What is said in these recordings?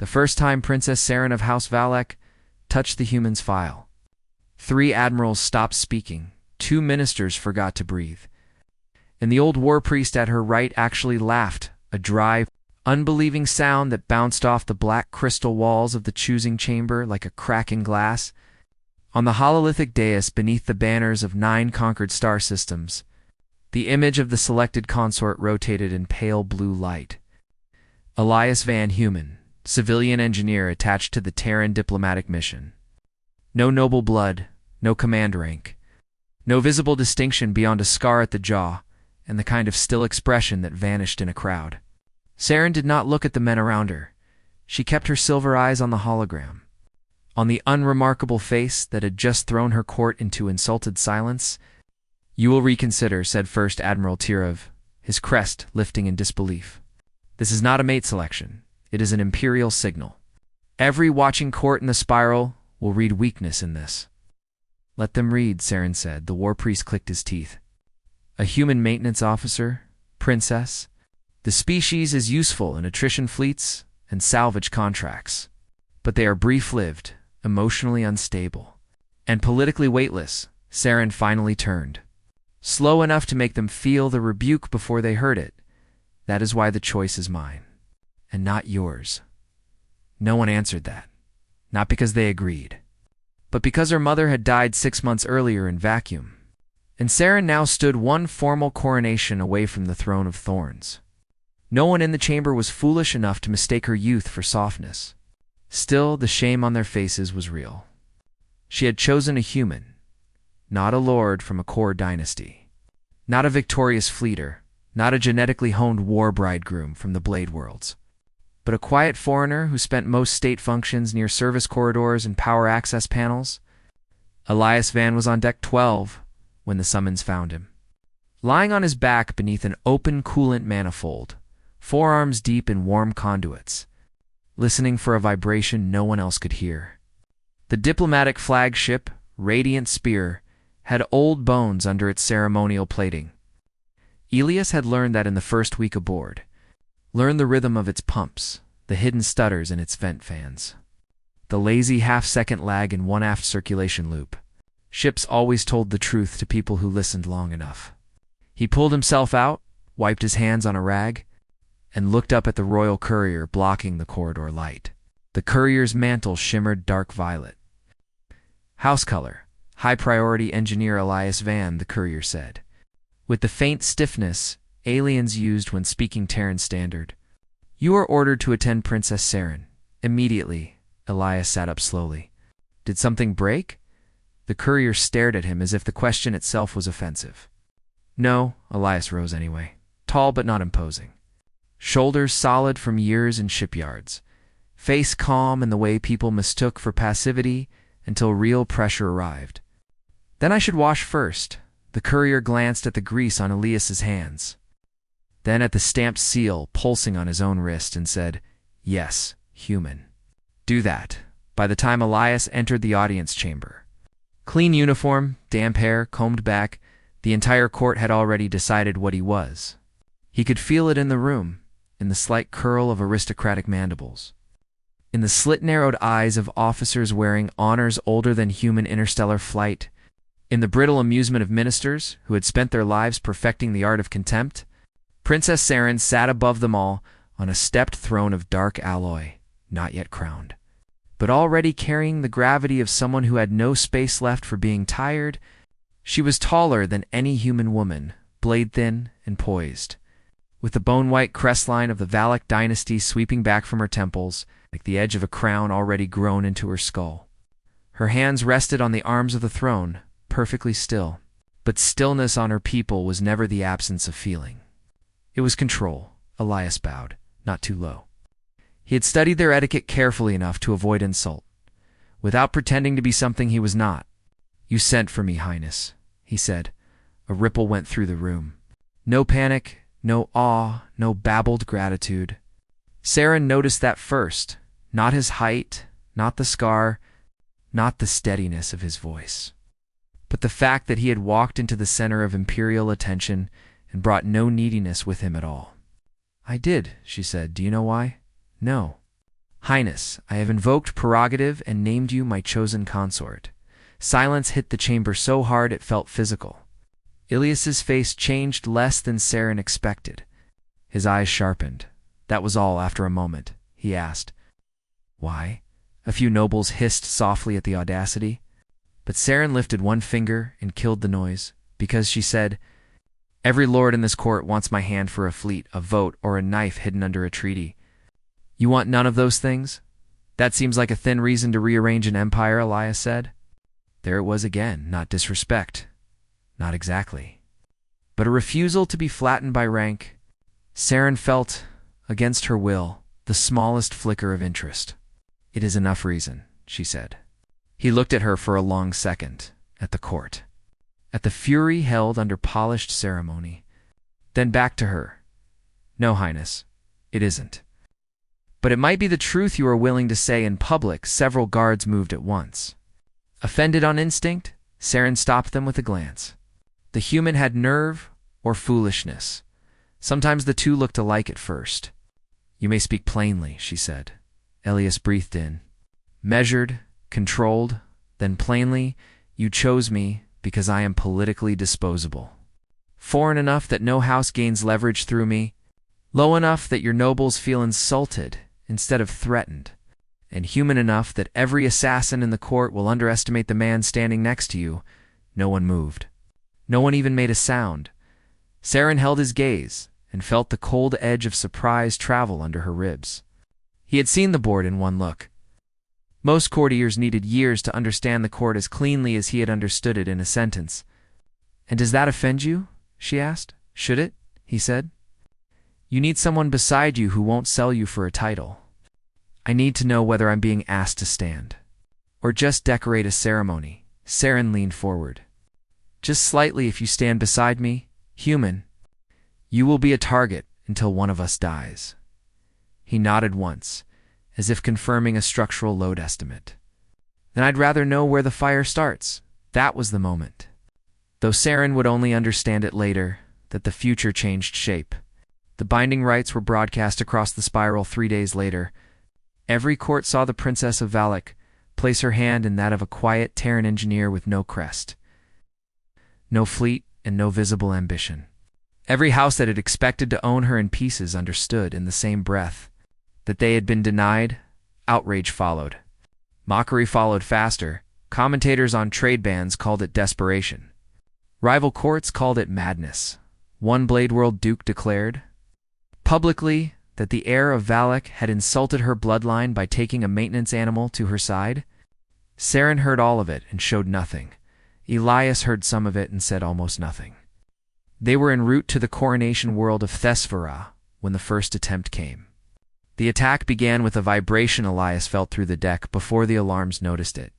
first time Princess Saren of House Valak touched the human's file. 3 admirals stopped speaking. 2 ministers forgot to breathe. And the old war priest at her right actually laughed, a dry, unbelieving sound that bounced off the black crystal walls of the choosing chamber like a crack in glass. On the hololithic dais beneath the banners of 9 conquered star systems, the image of the selected consort rotated in pale blue light. Elias Van Human, civilian engineer attached to the Terran diplomatic mission. No noble blood, no command rank, no visible distinction beyond a scar at the jaw and the kind of still expression that vanished in a crowd. Saren did not look at the men around her. She kept her silver eyes on the hologram. On the unremarkable face that had just thrown her court into insulted silence. "You will reconsider," said First Admiral Tirov, his crest lifting in disbelief. "This is not a mate selection. It is an imperial signal. Every watching court in the spiral will read weakness in this." "Let them read," Saren said. The war priest clicked his teeth. "A human maintenance officer, princess. The species is useful in attrition fleets and salvage contracts. But they are brief-lived, emotionally unstable, and politically weightless." Saren finally turned. "Slow enough to make them feel the rebuke before they heard it. That is why the choice is mine, and not yours." No one answered that. Not because they agreed, but because her mother had died 6 months earlier in vacuum. And Saren now stood one formal coronation away from the throne of thorns. No one in the chamber was foolish enough to mistake her youth for softness. Still, the shame on their faces was real. She had chosen a human, not a lord from a core dynasty, not a victorious fleeter, not a genetically honed war bridegroom from the Blade Worlds, but a quiet foreigner who spent most state functions near service corridors and power access panels. Elias Van was on deck 12 when the summons found him, lying on his back beneath an open coolant manifold, forearms deep in warm conduits, listening for a vibration no one else could hear. The diplomatic flagship, Radiant Spear, had old bones under its ceremonial plating. Elias had learned that in the first week aboard, learned the rhythm of its pumps, the hidden stutters in its vent fans, the lazy half-second lag in one aft circulation loop. Ships always told the truth to people who listened long enough. He pulled himself out, wiped his hands on a rag, and looked up at the royal courier blocking the corridor light. The courier's mantle shimmered dark violet. "House color, high-priority engineer Elias Van," the courier said, with the faint stiffness aliens used when speaking Terran standard. "You are ordered to attend Princess Saren. Immediately." Elias sat up slowly. "Did something break?" The courier stared at him as if the question itself was offensive. "No." Elias rose anyway, tall but not imposing. Shoulders solid from years in shipyards. Face calm in the way people mistook for passivity until real pressure arrived. "Then I should wash first." The courier glanced at the grease on Elias's hands, then at the stamped seal pulsing on his own wrist and said, "Yes, human. Do that." By the time Elias entered the audience chamber, clean uniform, damp hair, combed back, the entire court had already decided what he was. He could feel it in the room, in the slight curl of aristocratic mandibles, in the slit-narrowed eyes of officers wearing honors older than human interstellar flight, in the brittle amusement of ministers who had spent their lives perfecting the art of contempt. Princess Saren sat above them all on a stepped throne of dark alloy, not yet crowned, but already carrying the gravity of someone who had no space left for being tired. She was taller than any human woman, blade-thin and poised, with the bone-white crestline of the Valak dynasty sweeping back from her temples, like the edge of a crown already grown into her skull. Her hands rested on the arms of the throne, perfectly still, but stillness on her people was never the absence of feeling. It was control. Elias bowed, not too low. He had studied their etiquette carefully enough to avoid insult, without pretending to be something he was not. "You sent for me, Highness," he said. A ripple went through the room. No panic, no awe, no babbled gratitude. Saren noticed that first, not his height, not the scar, not the steadiness of his voice, but the fact that he had walked into the center of imperial attention and brought no neediness with him at all. "I did," she said. "Do you know why?" "No." Highness, I have invoked prerogative and named you my chosen consort. Silence hit the chamber so hard it felt physical. Ilias's face changed less than Saren expected. His eyes sharpened. That was all after a moment. He asked, "Why?" A few nobles hissed softly at the audacity. But Saren lifted one finger and killed the noise, because she said, "Every lord in this court wants my hand for a fleet, a vote, or a knife hidden under a treaty. You want none of those things? That seems like a thin reason to rearrange an empire," Elias said. There it was again, not disrespect. Not exactly. But a refusal to be flattened by rank. Saren felt, against her will, the smallest flicker of interest. "It is enough reason," she said. He looked at her for a long second, at the court, at the fury held under polished ceremony, then back to her. "No, Highness, it isn't. But it might be the truth you are willing to say in public." Several guards moved at once. Offended on instinct, Saren stopped them with a glance. The human had nerve or foolishness. Sometimes the two looked alike at first. "You may speak plainly," she said. Elias breathed in. Measured, controlled, then plainly, "You chose me because I am politically disposable. Foreign enough that no house gains leverage through me. Low enough that your nobles feel insulted instead of threatened. And human enough that every assassin in the court will underestimate the man standing next to you." No one moved. No one even made a sound. Saren held his gaze and felt the cold edge of surprise travel under her ribs. He had seen the board in one look. Most courtiers needed years to understand the court as cleanly as he had understood it in a sentence. "And does that offend you?" she asked. "Should it?" he said. "You need someone beside you who won't sell you for a title. I need to know whether I'm being asked to stand. Or just decorate a ceremony." Saren leaned forward. "Just slightly if you stand beside me, human. You will be a target until one of us dies." He nodded once, as if confirming a structural load estimate. "Then I'd rather know where the fire starts." That was the moment. Though Saren would only understand it later, that the future changed shape. The binding rites were broadcast across the spiral 3 days later. Every court saw the Princess of Valak place her hand in that of a quiet Terran engineer with no crest, no fleet, and no visible ambition. Every house that had expected to own her in pieces understood in the same breath that they had been denied. Outrage followed. Mockery followed faster. Commentators on trade bans called it desperation. Rival courts called it madness. One Blade World duke declared publicly that the heir of Valak had insulted her bloodline by taking a maintenance animal to her side. Saren heard all of it and showed nothing. Elias heard some of it and said almost nothing. They were en route to the coronation world of Thesphora when the first attempt came. The attack began with a vibration Elias felt through the deck before the alarms noticed it.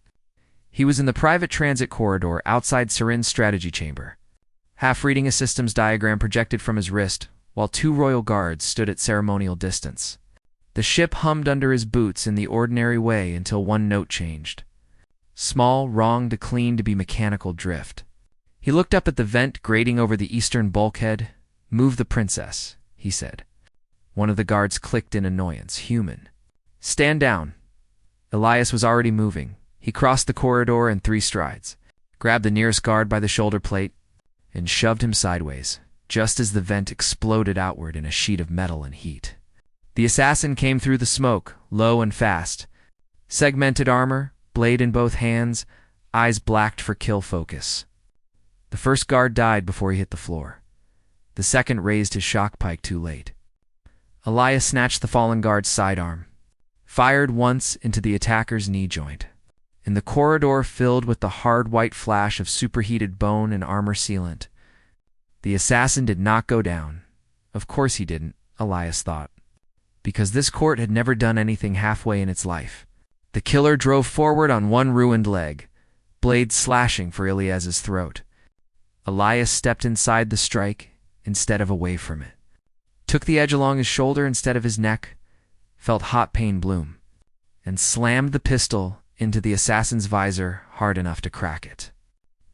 He was in the private transit corridor outside Saren's strategy chamber, half reading a systems diagram projected from his wrist, while 2 royal guards stood at ceremonial distance. The ship hummed under his boots in the ordinary way until one note changed. Small, wrong to clean to be mechanical drift. He looked up at the vent grating over the eastern bulkhead. "Move the princess," he said. One of the guards clicked in annoyance. "Human." "Stand down." Elias was already moving. He crossed the corridor in 3 strides, grabbed the nearest guard by the shoulder plate, and shoved him sideways, just as the vent exploded outward in a sheet of metal and heat. The assassin came through the smoke, low and fast. Segmented armor, blade in both hands, eyes blacked for kill focus. The first guard died before he hit the floor. The second raised his shock pike too late. Elias snatched the fallen guard's sidearm, fired once into the attacker's knee joint. In the corridor filled with the hard white flash of superheated bone and armor sealant, the assassin did not go down. Of course he didn't, Elias thought, because this court had never done anything halfway in its life. The killer drove forward on one ruined leg, blade slashing for Elias's throat. Elias stepped inside the strike instead of away from it, took the edge along his shoulder instead of his neck, felt hot pain bloom, and slammed the pistol into the assassin's visor hard enough to crack it.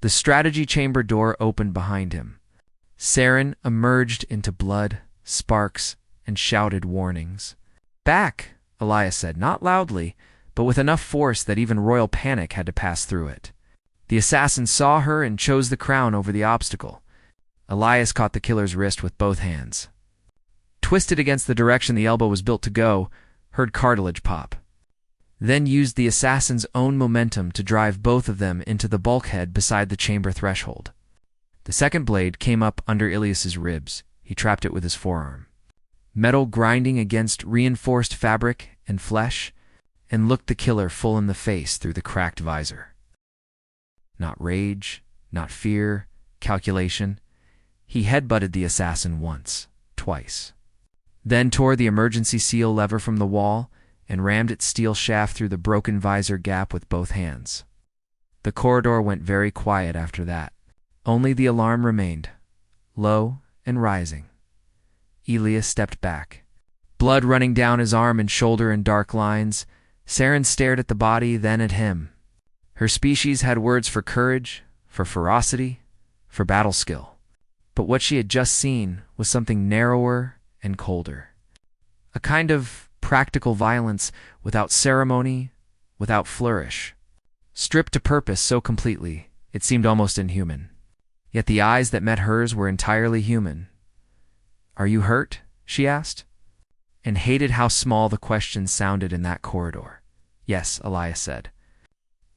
The strategy chamber door opened behind him. Saren emerged into blood, sparks, and shouted warnings. "Back!" Elias said, not loudly, but with enough force that even royal panic had to pass through it. The assassin saw her and chose the crown over the obstacle. Elias caught the killer's wrist with both hands. Twisted against the direction the elbow was built to go, heard cartilage pop. Then used the assassin's own momentum to drive both of them into the bulkhead beside the chamber threshold. The second blade came up under Ilias's ribs. He trapped it with his forearm. Metal grinding against reinforced fabric and flesh, and looked the killer full in the face through the cracked visor. Not rage, not fear, calculation. He headbutted the assassin once, twice. Then tore the emergency seal lever from the wall and rammed its steel shaft through the broken visor gap with both hands. The corridor went very quiet after that. Only the alarm remained, low and rising. Elias stepped back. Blood running down his arm and shoulder in dark lines. Saren stared at the body, then at him. Her species had words for courage, for ferocity, for battle skill. But what she had just seen was something narrower and colder. A kind of practical violence without ceremony, without flourish. Stripped to purpose so completely, it seemed almost inhuman. Yet the eyes that met hers were entirely human. "Are you hurt?" she asked, and hated how small the question sounded in that corridor. "Yes," Elias said.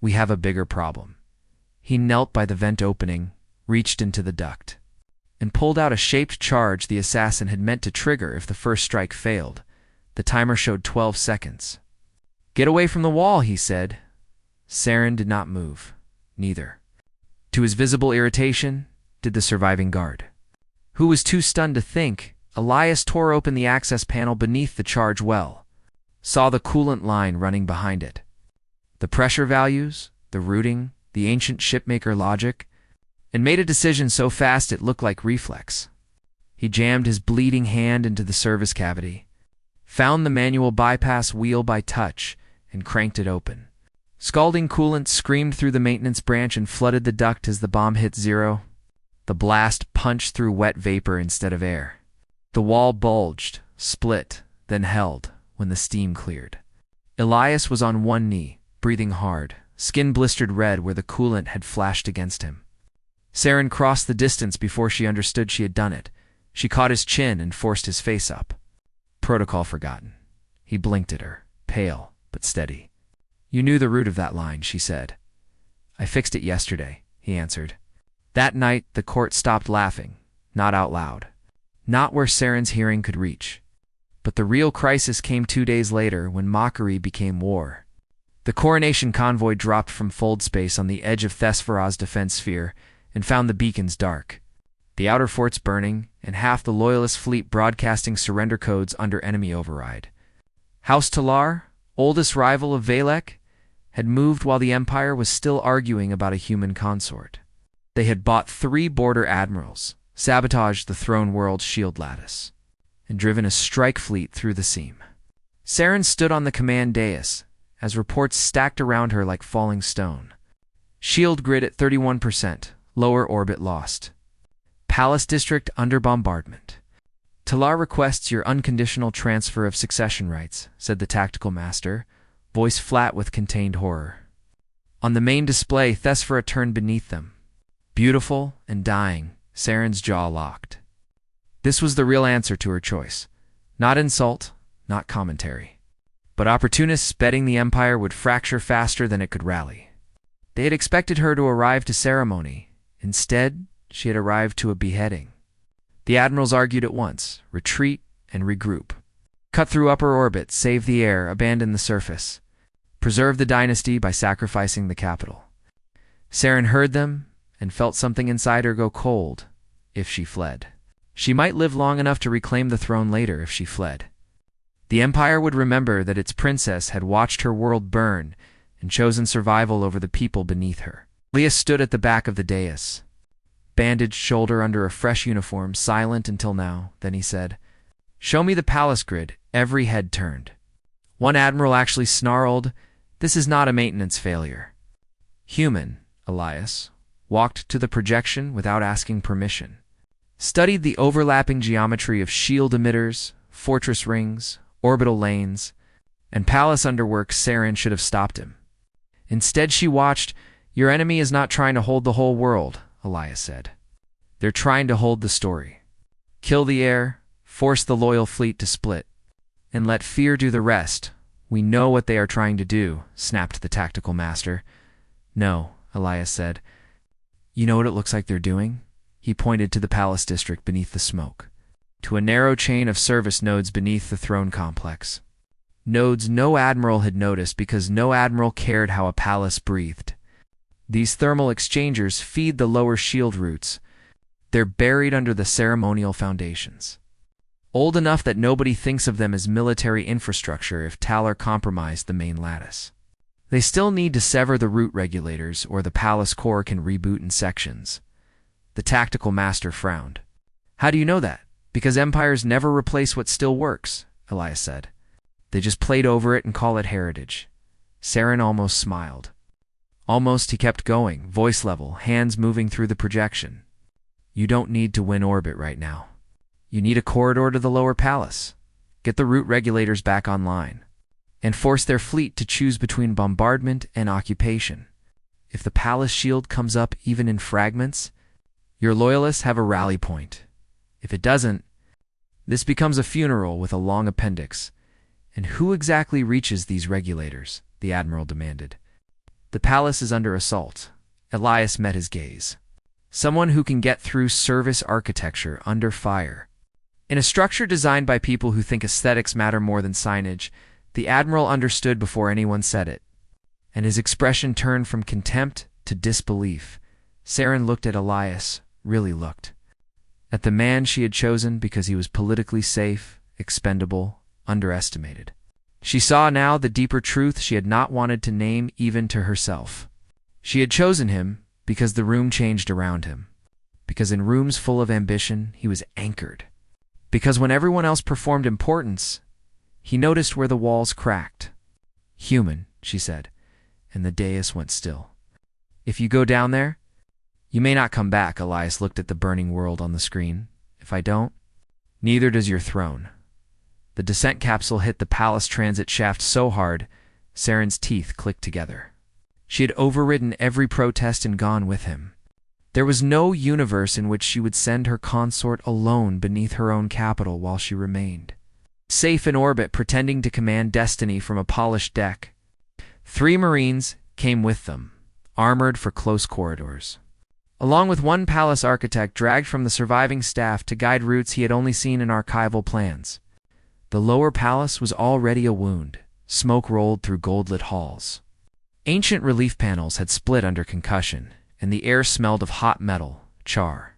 "We have a bigger problem." He knelt by the vent opening, reached into the duct, and pulled out a shaped charge the assassin had meant to trigger if the first strike failed. The timer showed 12 seconds. "Get away from the wall," he said. Saren did not move. Neither. To his visible irritation, did the surviving guard. Who was too stunned to think, Elias tore open the access panel beneath the charge well, saw the coolant line running behind it. The pressure values, the routing, the ancient shipmaker logic, and made a decision so fast it looked like reflex. He jammed his bleeding hand into the service cavity, found the manual bypass wheel by touch, and cranked it open. Scalding coolant screamed through the maintenance branch and flooded the duct as the bomb hit zero. The blast punched through wet vapor instead of air. The wall bulged, split, then held when the steam cleared. Elias was on one knee, breathing hard, skin blistered red where the coolant had flashed against him. Saren crossed the distance before she understood she had done it. She caught his chin and forced his face up. Protocol forgotten. He blinked at her, pale but steady. "You knew the root of that line," she said. "I fixed it yesterday," he answered. That night, the court stopped laughing, not out loud, not where Saren's hearing could reach. But the real crisis came 2 days later when mockery became war. The coronation convoy dropped from fold space on the edge of Thesperos' defense sphere and found the beacons dark, the outer forts burning, and half the loyalist fleet broadcasting surrender codes under enemy override. House Talar, oldest rival of Valek, had moved while the Empire was still arguing about a human consort. They had bought 3 border admirals, sabotaged the throne world's shield lattice, and driven a strike fleet through the seam. Saren stood on the command dais, as reports stacked around her like falling stone. Shield grid at 31%, lower orbit lost. Palace district under bombardment. "Talar requests your unconditional transfer of succession rights," said the tactical master, voice flat with contained horror. On the main display, Thesphora turned beneath them. Beautiful and dying, Saren's jaw locked. This was the real answer to her choice. Not insult, not commentary. But opportunists betting the Empire would fracture faster than it could rally. They had expected her to arrive to ceremony. Instead, she had arrived to a beheading. The admirals argued at once, retreat and regroup. Cut through upper orbit, save the air, abandon the surface. Preserve the dynasty by sacrificing the capital. Saren heard them and felt something inside her go cold if she fled. She might live long enough to reclaim the throne later if she fled. The Empire would remember that its princess had watched her world burn and chosen survival over the people beneath her. Leah stood at the back of the dais, bandaged shoulder under a fresh uniform, silent until now. Then he said, "Show me the palace grid." Every head turned. One admiral actually snarled, "This is not a maintenance failure." Human, Elias, walked to the projection without asking permission, studied the overlapping geometry of shield emitters, fortress rings, orbital lanes, And palace underwork Saren should have stopped him. Instead, she watched. Your enemy is not trying to hold the whole world, Elias said. They're trying to hold the story. Kill the heir, force the loyal fleet to split, and let fear do the rest. We know what they are trying to do, snapped the tactical master. No, Elias said. You know what it looks like they're doing? He pointed to the palace district beneath the smoke, to a narrow chain of service nodes beneath the throne complex. Nodes no admiral had noticed because no admiral cared how a palace breathed. These thermal exchangers feed the lower shield roots. They're buried under the ceremonial foundations. Old enough that nobody thinks of them as military infrastructure if Talar compromised the main lattice. They still need to sever the root regulators or the palace core can reboot in sections. The tactical master frowned. How do you know that? Because empires never replace what still works, Elias said. They just plate over it and call it heritage. Saren almost smiled. Almost, he kept going, voice level, hands moving through the projection. You don't need to win orbit right now. You need a corridor to the lower palace. Get the root regulators back online. And force their fleet to choose between bombardment and occupation. If the palace shield comes up even in fragments, your loyalists have a rally point. If it doesn't, this becomes a funeral with a long appendix. And who exactly reaches these regulators? The admiral demanded. The palace is under assault. Elias met his gaze. Someone who can get through service architecture under fire. In a structure designed by people who think aesthetics matter more than signage, the admiral understood before anyone said it. And his expression turned from contempt to disbelief. Saren looked at Elias, really looked. At the man she had chosen because he was politically safe, expendable, underestimated. She saw now the deeper truth she had not wanted to name even to herself. She had chosen him because the room changed around him. Because in rooms full of ambition, he was anchored. Because when everyone else performed importance, he noticed where the walls cracked. Human, she said, and the dais went still. If you go down there, you may not come back, Elias looked at the burning world on the screen. If I don't, neither does your throne. The descent capsule hit the palace transit shaft so hard, Saren's teeth clicked together. She had overridden every protest and gone with him. There was no universe in which she would send her consort alone beneath her own capital while she remained. Safe in orbit, pretending to command destiny from a polished deck. 3 Marines came with them, armored for close corridors. Along with 1 palace architect dragged from the surviving staff to guide routes he had only seen in archival plans. The lower palace was already a wound. Smoke rolled through gold-lit halls. Ancient relief panels had split under concussion, and the air smelled of hot metal, char.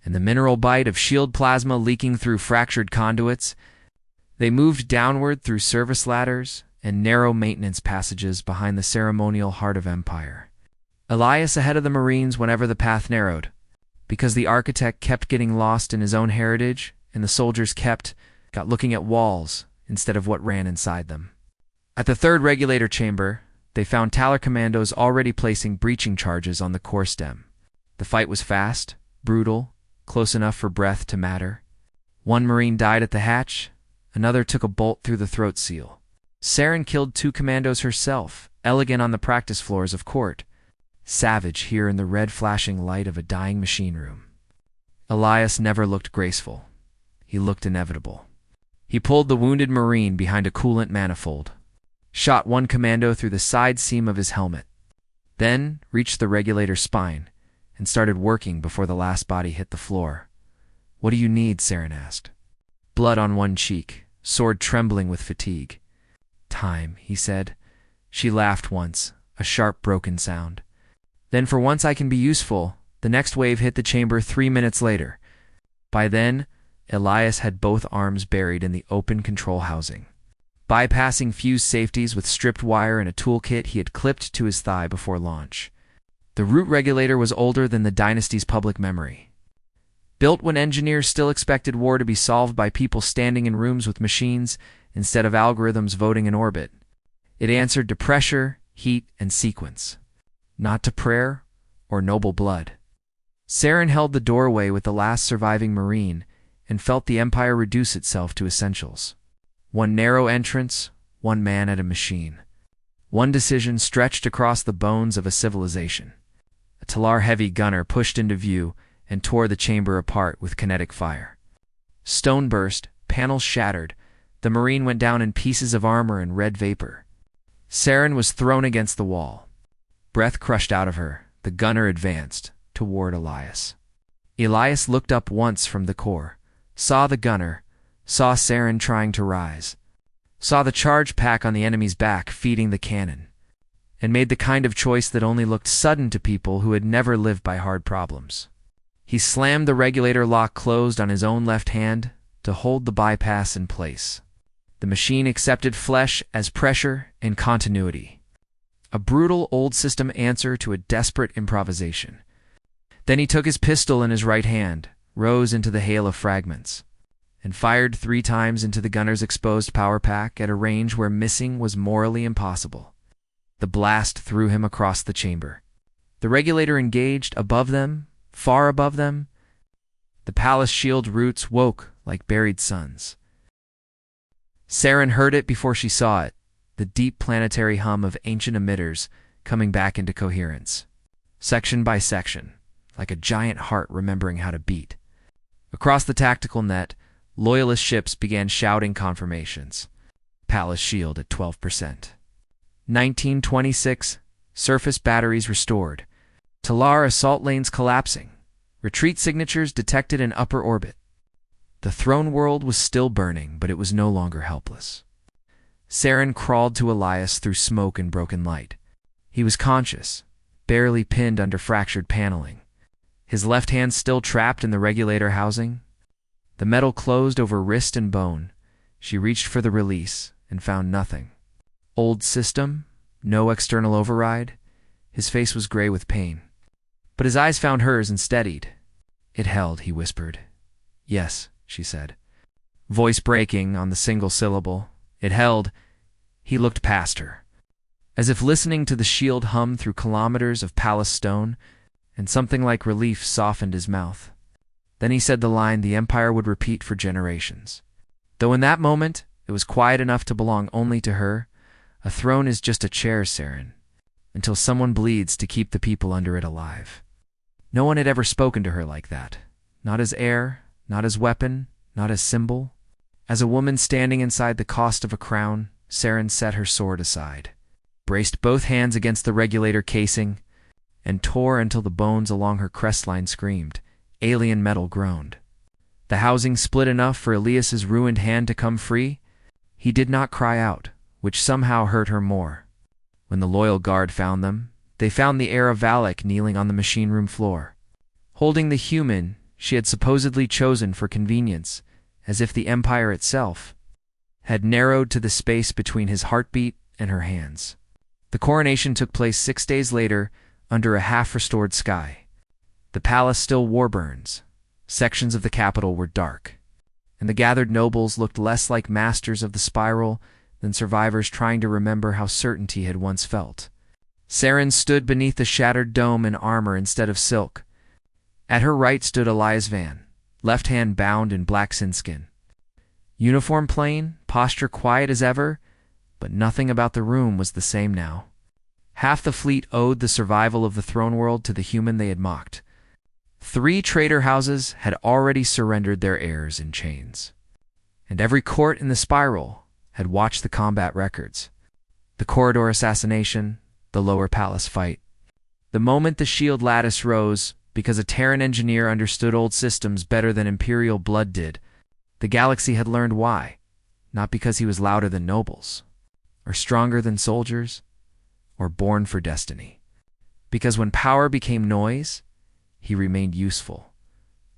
And the mineral bite of shield plasma leaking through fractured conduits. They moved downward through service ladders and narrow maintenance passages behind the ceremonial heart of Empire. Elias ahead of the Marines whenever the path narrowed, because the architect kept getting lost in his own heritage, and the soldiers got looking at walls instead of what ran inside them. At the 3rd regulator chamber, they found Talar commandos already placing breaching charges on the core stem. The fight was fast, brutal, close enough for breath to matter. 1 Marine died at the hatch, another took a bolt through the throat seal. Saren killed 2 commandos herself, elegant on the practice floors of court, savage here in the red flashing light of a dying machine room. Elias never looked graceful. He looked inevitable. He pulled the wounded Marine behind a coolant manifold, shot 1 commando through the side seam of his helmet, then reached the regulator's spine and started working before the last body hit the floor. What do you need? Saren asked. Blood on 1 cheek, sword trembling with fatigue. Time, he said. She laughed once, a sharp broken sound. Then for once I can be useful. The next wave hit the chamber 3 minutes later. By then, Elias had both arms buried in the open control housing. Bypassing fuse safeties with stripped wire and a toolkit he had clipped to his thigh before launch. The root regulator was older than the dynasty's public memory. Built when engineers still expected war to be solved by people standing in rooms with machines instead of algorithms voting in orbit. It answered to pressure, heat, and sequence, not to prayer or noble blood. Saren held the doorway with the last surviving Marine and felt the Empire reduce itself to essentials. 1 narrow entrance, one man at a machine. One decision stretched across the bones of a civilization. A Talar heavy gunner pushed into view and tore the chamber apart with kinetic fire. Stone burst, panels shattered, the Marine went down in pieces of armor and red vapor. Saren was thrown against the wall. Breath crushed out of her, the gunner advanced toward Elias. Elias looked up once from the core, saw the gunner, saw Saren trying to rise, saw the charge pack on the enemy's back feeding the cannon, and made the kind of choice that only looked sudden to people who had never lived by hard problems. He slammed the regulator lock closed on his own left hand to hold the bypass in place. The machine accepted flesh as pressure and continuity. A brutal old system answer to a desperate improvisation. Then he took his pistol in his right hand, rose into the hail of fragments, and fired 3 times into the gunner's exposed power pack at a range where missing was morally impossible. The blast threw him across the chamber. The regulator engaged above them, far above them. The palace shield roots woke like buried suns. Saren heard it before she saw it, the deep planetary hum of ancient emitters coming back into coherence, section by section, like a giant heart remembering how to beat. Across the tactical net, loyalist ships began shouting confirmations. Palace shield at 12%. 1926, surface batteries restored. Talar assault lanes collapsing. Retreat signatures detected in upper orbit. The throne world was still burning, but it was no longer helpless. Saren crawled to Elias through smoke and broken light. He was conscious, barely pinned under fractured paneling. His left hand still trapped in the regulator housing. The metal closed over wrist and bone. She reached for the release and found nothing. Old system, no external override. His face was gray with pain. But his eyes found hers and steadied. "It held," he whispered. "Yes," she said, voice breaking on the single syllable. "It held." He looked past her, as if listening to the shield hum through kilometers of palace stone, and something like relief softened his mouth. Then he said the line the Empire would repeat for generations. Though in that moment it was quiet enough to belong only to her. A throne is just a chair, Saren, until someone bleeds to keep the people under it alive. No one had ever spoken to her like that. Not as heir, not as weapon, not as symbol. As a woman standing inside the cost of a crown, Saren set her sword aside, braced both hands against the regulator casing, and tore until the bones along her crestline screamed. Alien metal groaned. The housing split enough for Elias's ruined hand to come free. He did not cry out, which somehow hurt her more. When the loyal guard found them, they found the heir of Valak kneeling on the machine room floor, holding the human she had supposedly chosen for convenience, as if the Empire itself had narrowed to the space between his heartbeat and her hands. The coronation took place 6 days later under a half-restored sky. The palace still wore burns. Sections of the capital were dark, and the gathered nobles looked less like masters of the spiral than survivors trying to remember how certainty had once felt. Saren stood beneath the shattered dome in armor instead of silk. At her right stood Elias Van, left hand bound in black sinskin. Uniform plain, posture quiet as ever, but nothing about the room was the same now. Half the fleet owed the survival of the throne world to the human they had mocked. 3 traitor houses had already surrendered their heirs in chains, and every court in the spiral had watched the combat records. The corridor assassination, the lower palace fight. The moment the shield lattice rose, because a Terran engineer understood old systems better than Imperial blood did, the galaxy had learned why. Not because he was louder than nobles, or stronger than soldiers, or born for destiny. Because when power became noise, he remained useful.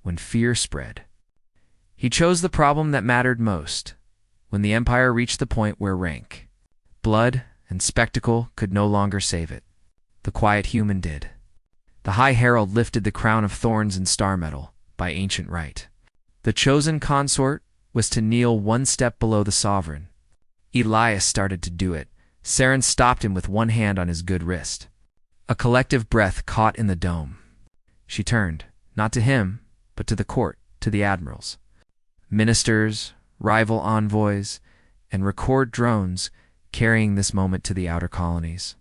When fear spread, he chose the problem that mattered most. When the Empire reached the point where rank, blood, and spectacle could no longer save it, the quiet human did. The High Herald lifted the crown of thorns and star metal by ancient right. The chosen consort was to kneel 1 step below the sovereign. Elias started to do it. Saren stopped him with one hand on his good wrist. A collective breath caught in the dome. She turned, not to him, but to the court, to the admirals. Ministers, rival envoys, and record drones carrying this moment to the outer colonies.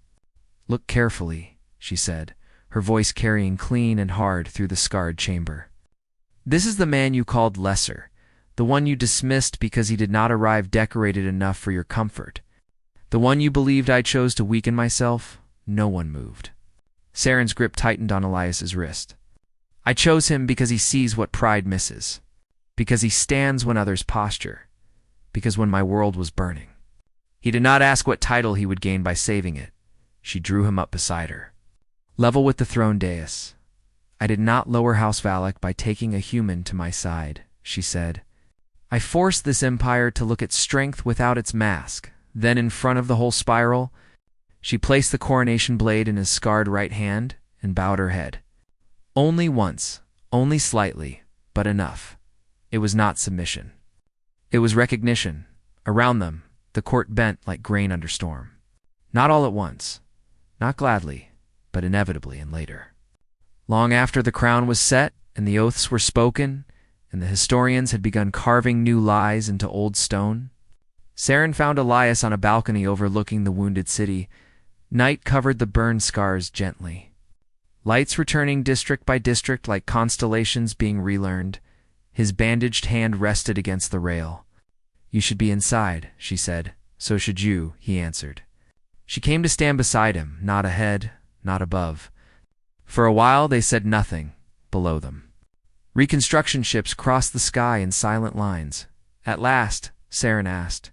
"Look carefully," she said, her voice carrying clean and hard through the scarred chamber. "This is the man you called lesser, the one you dismissed because he did not arrive decorated enough for your comfort. The one you believed I chose to weaken myself." No one moved. Saren's grip tightened on Elias's wrist. "I chose him because he sees what pride misses, because he stands when others posture, because when my world was burning. He did not ask what title he would gain by saving it." She drew him up beside her. "Level with the throne dais. I did not lower House Valak by taking a human to my side," she said. "I forced this empire to look at strength without its mask." Then in front of the whole spiral, she placed the coronation blade in his scarred right hand and bowed her head. Only once, only slightly, but enough. It was not submission. It was recognition. Around them, the court bent like grain under storm. Not all at once, not gladly, but inevitably and later. Long after the crown was set and the oaths were spoken and the historians had begun carving new lies into old stone, Saren found Elias on a balcony overlooking the wounded city. Night covered the burn scars gently. Lights returning district by district like constellations being relearned. His bandaged hand rested against the rail. "You should be inside," she said. "So should you," he answered. She came to stand beside him, not ahead, not above. For a while they said nothing, below them. Reconstruction ships crossed the sky in silent lines. At last, Saren asked,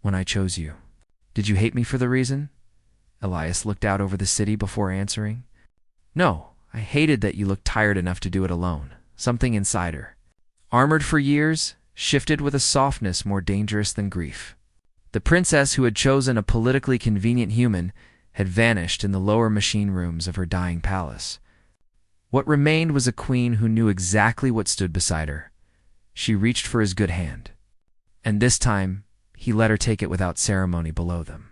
"When I chose you, did you hate me for the reason?" Elias looked out over the city before answering. "No, I hated that you looked tired enough to do it alone." Something inside her, armored for years, shifted with a softness more dangerous than grief. The princess who had chosen a politically convenient human had vanished in the lower machine rooms of her dying palace. What remained was a queen who knew exactly what stood beside her. She reached for his good hand. And this time, he let her take it without ceremony below them.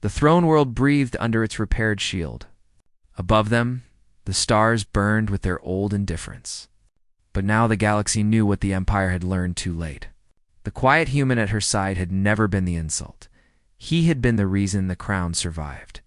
The throne world breathed under its repaired shield. Above them, the stars burned with their old indifference. But now the galaxy knew what the Empire had learned too late. The quiet human at her side had never been the insult. He had been the reason the crown survived.